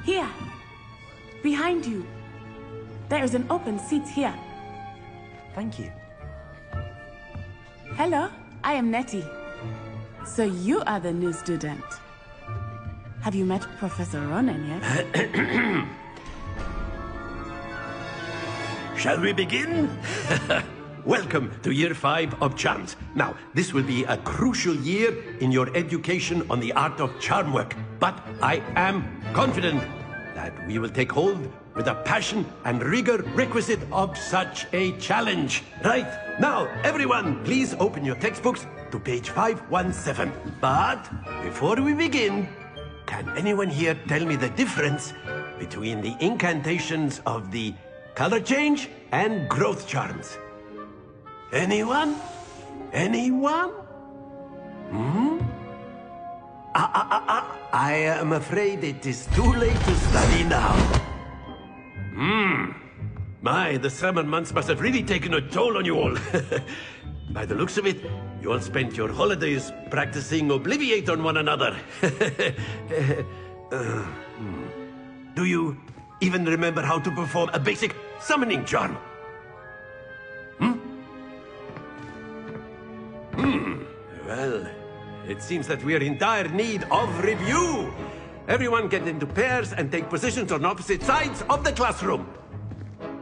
Here. Behind you. There is an open seat here. Thank you. Hello, I am Nettie. So you are the new student. Have you met Professor Ronen yet? Shall we begin? Welcome to Year 5 of Charms. Now, this will be a crucial year in your education on the art of charm work. But I am confident that we will take hold with the passion and rigor requisite of such a challenge. Right, now, everyone, please open your textbooks to page 517. But before we begin, can anyone here tell me the difference between the incantations of the color change and growth charms? Anyone? Anyone? I am afraid it is too late to study now. My, the summer months must have really taken a toll on you all. By the looks of it, you all spent your holidays practicing Obliviate on one another. Do you even remember how to perform a basic summoning charm? Well, it seems that we are in dire need of review. Everyone get into pairs and take positions on opposite sides of the classroom.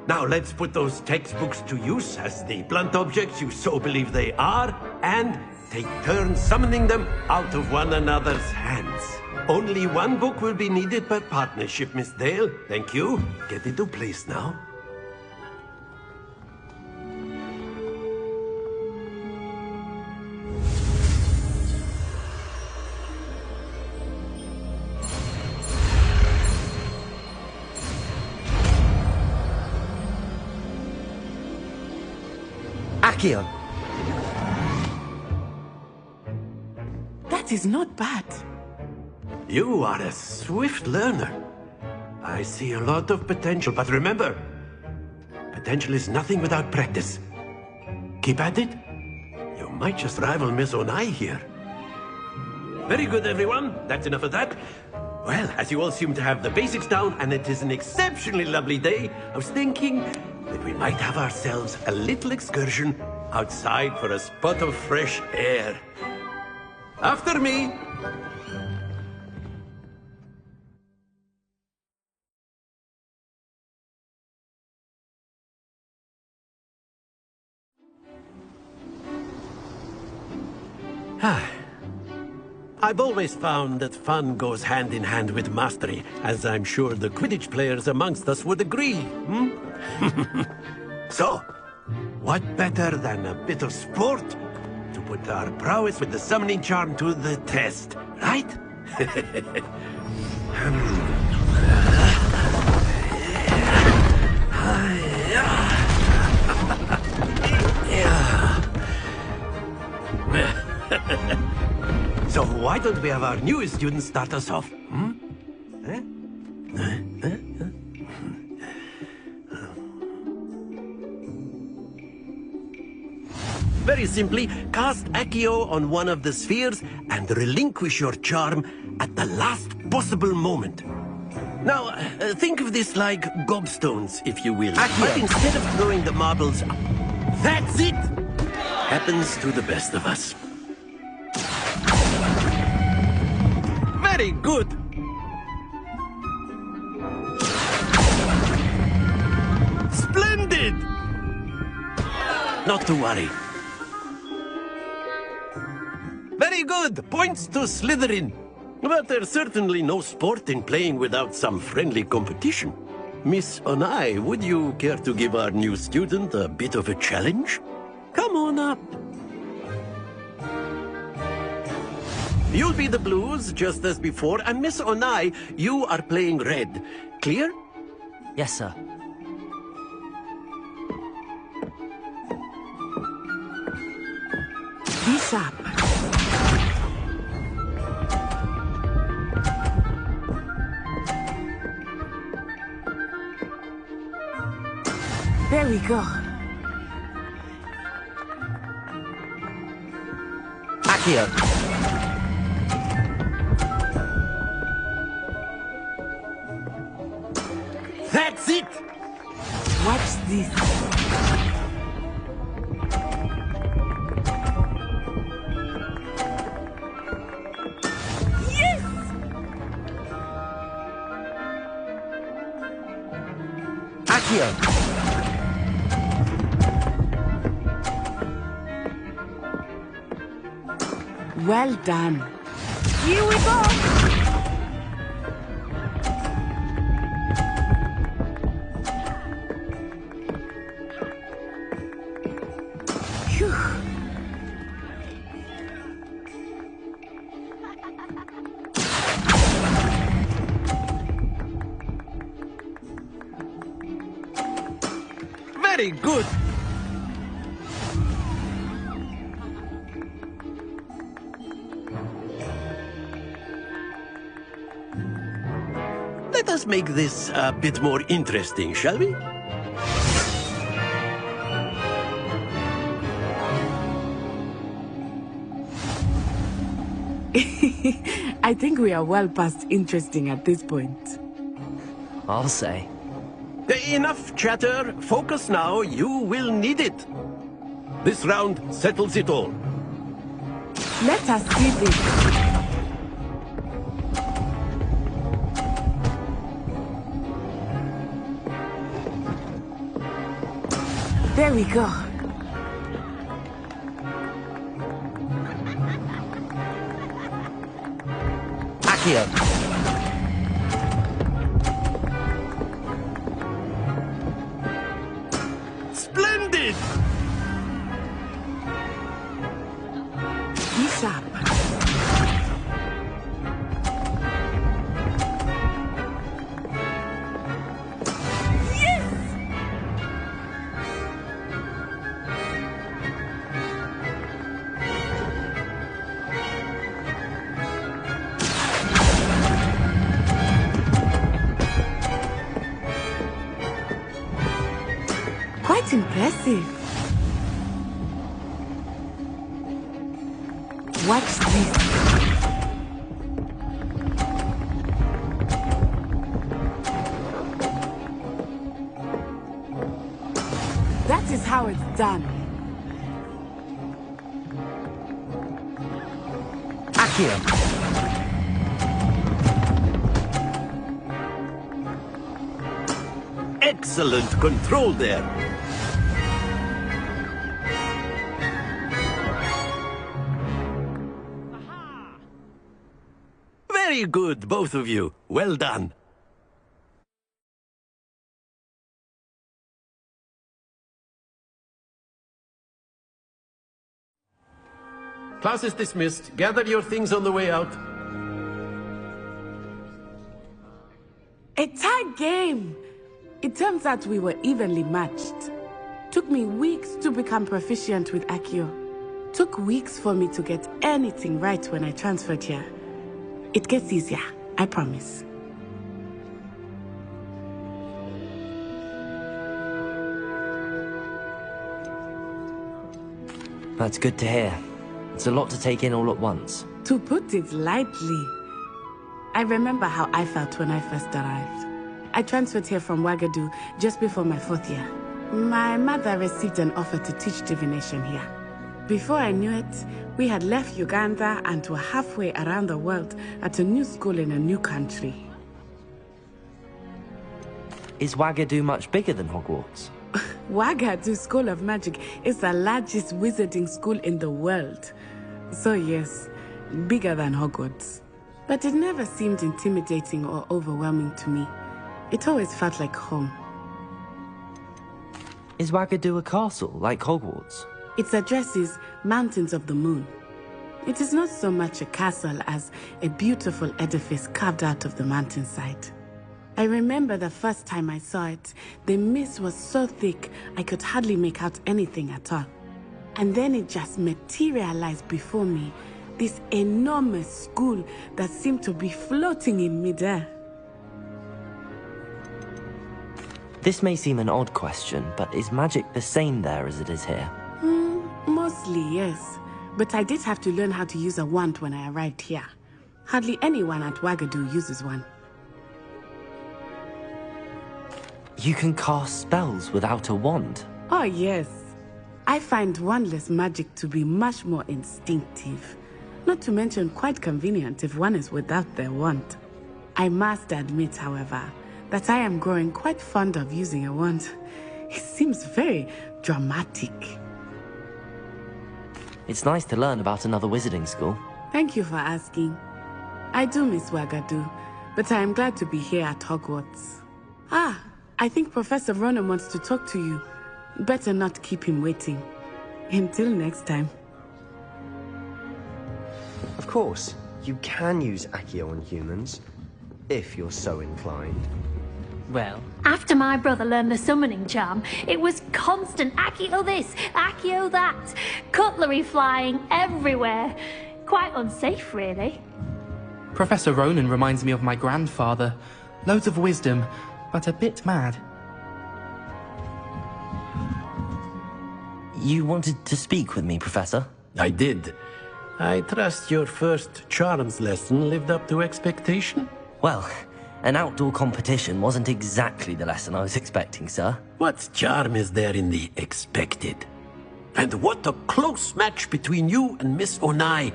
Now let's put those textbooks to use as the blunt objects you so believe they are, and take turns summoning them out of one another's hands. Only one book will be needed per partnership, Miss Dale. Thank you. Get into place now. Accio. That is not bad. You are a swift learner. I see a lot of potential, but remember, potential is nothing without practice. Keep at it. You might just rival Miss Onai here. Very good, everyone. That's enough of that. Well, as you all seem to have the basics down, and it is an exceptionally lovely day, I was thinking that we might have ourselves a little excursion outside for a spot of fresh air. After me. I've always found that fun goes hand in hand with mastery, as I'm sure the Quidditch players amongst us would agree. So, what better than a bit of sport to put our prowess with the summoning charm to the test, right? So why don't we have our newest student start us off? Very simply, cast Accio on one of the spheres and relinquish your charm at the last possible moment. Now, think of this like gobstones, if you will. Accio. But instead of throwing the marbles, that's it! Happens to the best of us. Very good! Splendid! Not to worry. Very good! Points to Slytherin. But there's certainly no sport in playing without some friendly competition. Miss Onai, would you care to give our new student a bit of a challenge? Come on up. You'll be the blues, just as before, and Miss Onai, you are playing red. Clear? Yes, sir. Be sharp. There we go. Accio. it! Watch this. Yes! Accio! Well done. Here we go. Phew. Very good! Let us make this a bit more interesting, shall we? I think we are well past interesting at this point. I'll say. Enough chatter. Focus now. You will need it. This round settles it all. Let us see this. There we go. Accio! Splendid! Be sharp. Quite impressive. Watch this. That is how it's done. Accio! Excellent control there. Very good, both of you. Well done. Class is dismissed. Gather your things on the way out. A tight game. It turns out we were evenly matched. Took me weeks to become proficient with Accio. Took weeks for me to get anything right when I transferred here. It gets easier, I promise. That's good to hear. It's a lot to take in all at once. To put it lightly, I remember how I felt when I first arrived. I transferred here from Ouagadougou just before my 4th year. My mother received an offer to teach divination here. Before I knew it, we had left Uganda and were halfway around the world at a new school in a new country. Is Ouagadougou much bigger than Hogwarts? Ouagadougou School of Magic is the largest wizarding school in the world. So yes, bigger than Hogwarts. But it never seemed intimidating or overwhelming to me. It always felt like home. Is Ouagadougou a castle, like Hogwarts? Its address is Mountains of the Moon. It is not so much a castle as a beautiful edifice carved out of the mountainside. I remember the first time I saw it, the mist was so thick I could hardly make out anything at all. And then it just materialized before me, this enormous school that seemed to be floating in midair. This may seem an odd question, but is magic the same there as it is here? Mostly, yes. But I did have to learn how to use a wand when I arrived here. Hardly anyone at Ouagadougou uses one. You can cast spells without a wand. Oh, yes. I find wandless magic to be much more instinctive. Not to mention quite convenient if one is without their wand. I must admit, however, that I am growing quite fond of using a wand. It seems very dramatic. It's nice to learn about another wizarding school. Thank you for asking. I do miss Wagadu, but I am glad to be here at Hogwarts. Ah, I think Professor Ronen wants to talk to you. Better not keep him waiting. Until next time. Of course, you can use Accio on humans, if you're so inclined. Well, After my brother learned the summoning charm, it was constant Accio this, Accio that. Cutlery flying everywhere. Quite unsafe, really. Professor Ronen reminds me of my grandfather. Loads of wisdom, but a bit mad. You wanted to speak with me, Professor? I did. I trust your first charms lesson lived up to expectation? Well, an outdoor competition wasn't exactly the lesson I was expecting, sir. What charm is there in the expected? And what a close match between you and Miss Onai.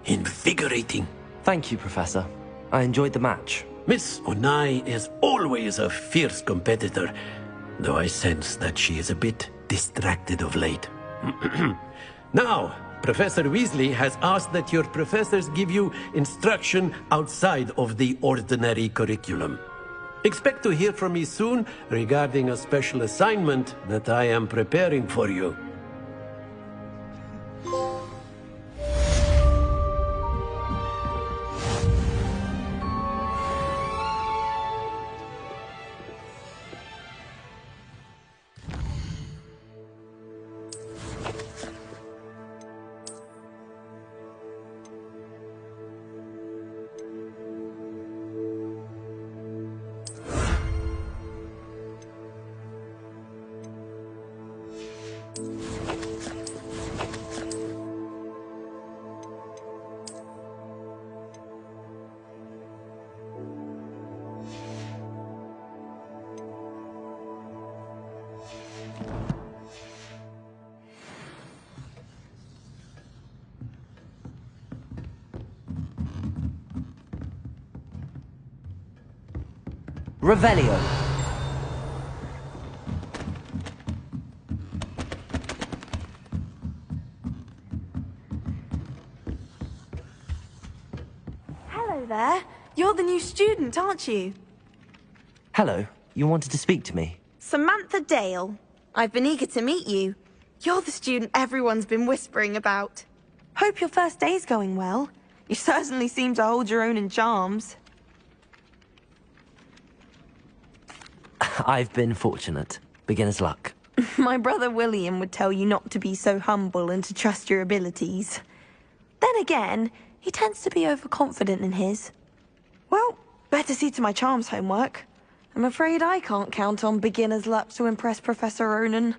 Invigorating. Thank you, Professor. I enjoyed the match. Miss Onai is always a fierce competitor, though I sense that she is a bit distracted of late. Now, Professor Weasley has asked that your professors give you instruction outside of the ordinary curriculum. Expect to hear from me soon regarding a special assignment that I am preparing for you. Revelio. Hello there. You're the new student, aren't you? Hello. You wanted to speak to me? Samantha Dale. I've been eager to meet you. You're the student everyone's been whispering about. Hope your first day's going well. You certainly seem to hold your own in charms. I've been fortunate. Beginner's luck. My brother William would tell you not to be so humble and to trust your abilities. Then again, he tends to be overconfident in his. Well, better see to my charms homework. I'm afraid I can't count on beginner's luck to impress Professor Ronen.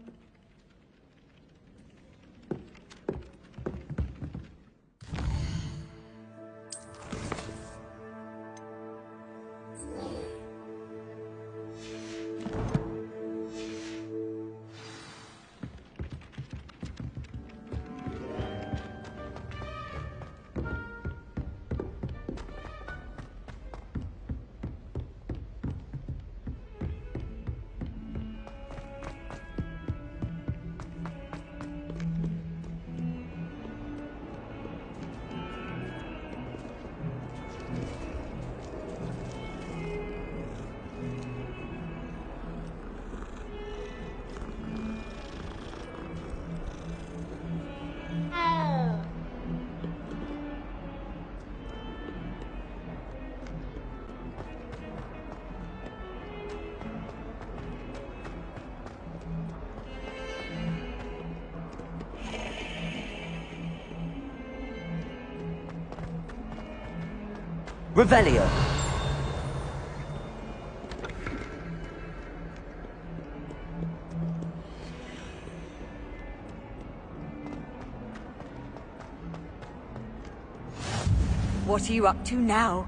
Revelio. What are you up to now?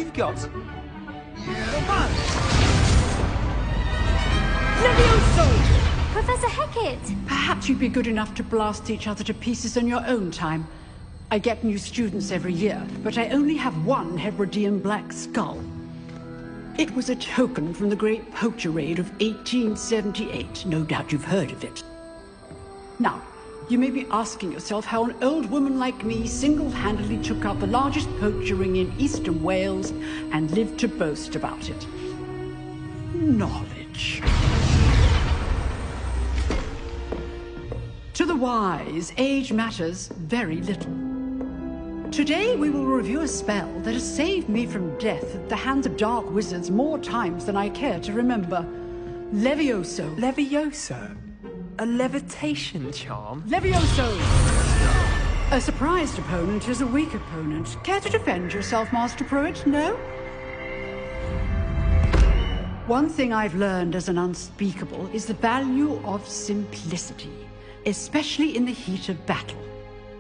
we've got. Levioso! Professor Hecat! Perhaps you'd be good enough to blast each other to pieces in your own time. I get new students every year, but I only have one Hebridean black skull. It was a token from the Great Poacher Raid of 1878. No doubt you've heard of it. Now, you may be asking yourself how an old woman like me single-handedly took out the largest poacher ring in eastern Wales and lived to boast about it. Knowledge. To the wise, age matters very little. Today we will review a spell that has saved me from death at the hands of dark wizards more times than I care to remember. Levioso. Levioso? A levitation charm? Levioso! A surprised opponent is a weak opponent. Care to defend yourself, Master Pruitt? No? One thing I've learned as an unspeakable is the value of simplicity, especially in the heat of battle.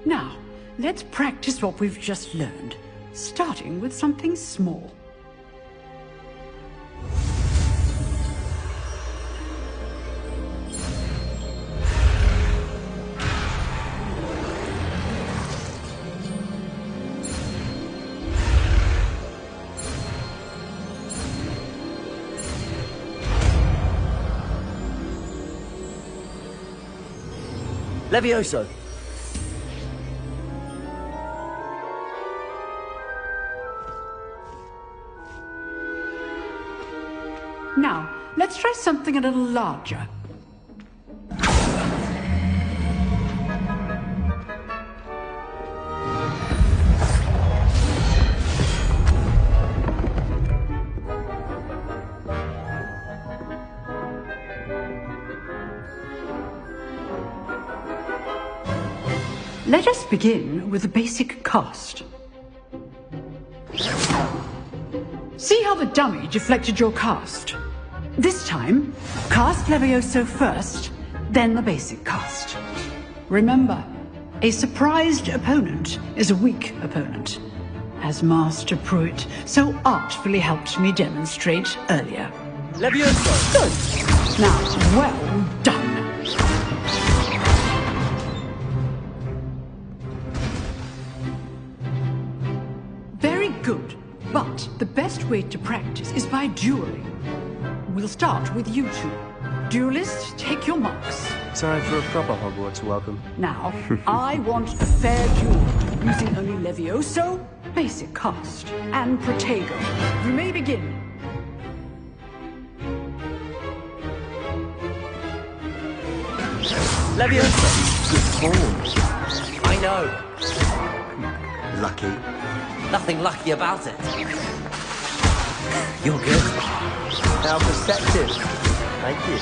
Now, let's practice what we've just learned, starting with something small. Levioso! Now, let's try something a little larger. Let us begin with the basic cast. See how the dummy deflected your cast? This time, cast Levioso first, then the basic cast. Remember, a surprised opponent is a weak opponent, as Master Pruitt so artfully helped me demonstrate earlier. Levioso! Good. Now, well done. Very good. But the best way to practice is by dueling. We'll start with you two. Duelists, take your marks. Time for a proper Hogwarts welcome. Now, I want a fair duel, using only Levioso, basic cast, and Protego. You may begin. Levioso! Good form. I know. Lucky. Nothing lucky about it. You're good. How perceptive. Thank you.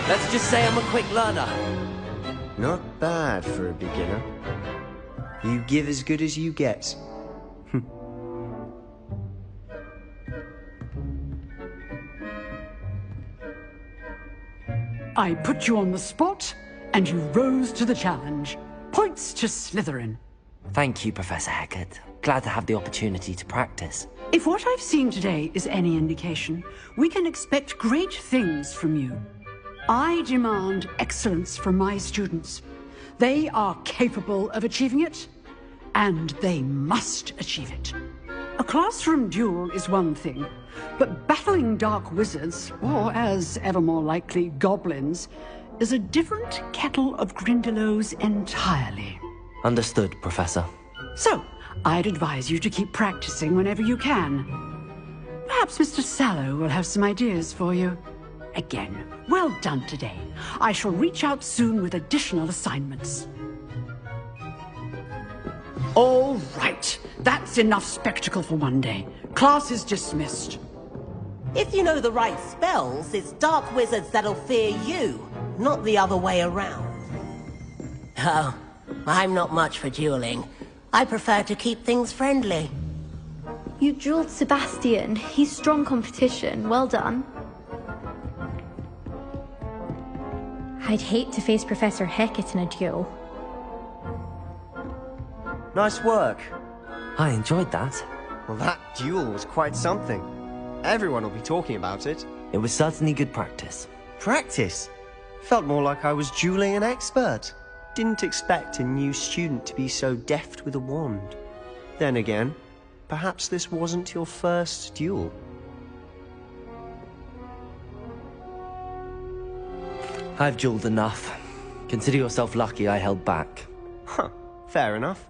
Let's just say I'm a quick learner. Not bad for a beginner. You give as good as you get. I put you on the spot, and you rose to the challenge. Points to Slytherin. Thank you, Professor Hecat. Glad to have the opportunity to practice. If what I've seen today is any indication, we can expect great things from you. I demand excellence from my students. They are capable of achieving it, and they must achieve it. A classroom duel is one thing, but battling dark wizards, or as ever more likely, goblins, is a different kettle of Grindylows entirely. Understood, Professor. So, I'd advise you to keep practicing whenever you can. Perhaps Mr. Sallow will have some ideas for you. Again, well done today. I shall reach out soon with additional assignments. All right, that's enough spectacle for one day. Class is dismissed. If you know the right spells, it's dark wizards that'll fear you, not the other way around. Oh, I'm not much for dueling. I prefer to keep things friendly. You dueled Sebastian. He's strong competition. Well done. I'd hate to face Professor Hecat in a duel. Nice work. I enjoyed that. Well, that duel was quite something. Everyone will be talking about it. It was certainly good practice. Practice? Felt more like I was dueling an expert. Didn't expect a new student to be so deft with a wand. Then again, perhaps this wasn't your first duel. I've dueled enough. Consider yourself lucky I held back. Huh, fair enough.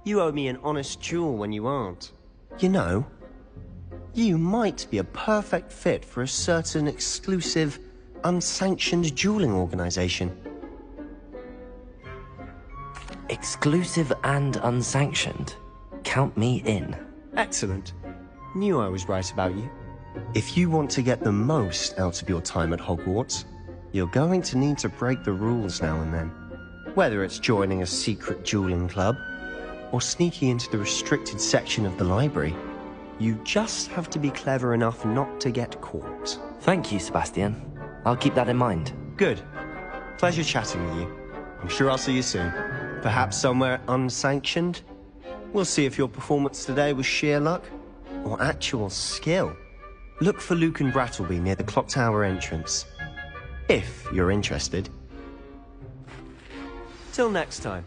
You owe me an honest duel when you aren't. You know, you might be a perfect fit for a certain exclusive, unsanctioned dueling organization. Exclusive and unsanctioned? Count me in. Excellent. Knew I was right about you. If you want to get the most out of your time at Hogwarts, you're going to need to break the rules now and then. Whether it's joining a secret dueling club, or sneaking into the restricted section of the library, you just have to be clever enough not to get caught. Thank you, Sebastian. I'll keep that in mind. Good. Pleasure chatting with you. I'm sure I'll see you soon. Perhaps somewhere unsanctioned? We'll see if your performance today was sheer luck, or actual skill. Look for Lucan Brattleby near the Clock Tower entrance. If you're interested. Till next time.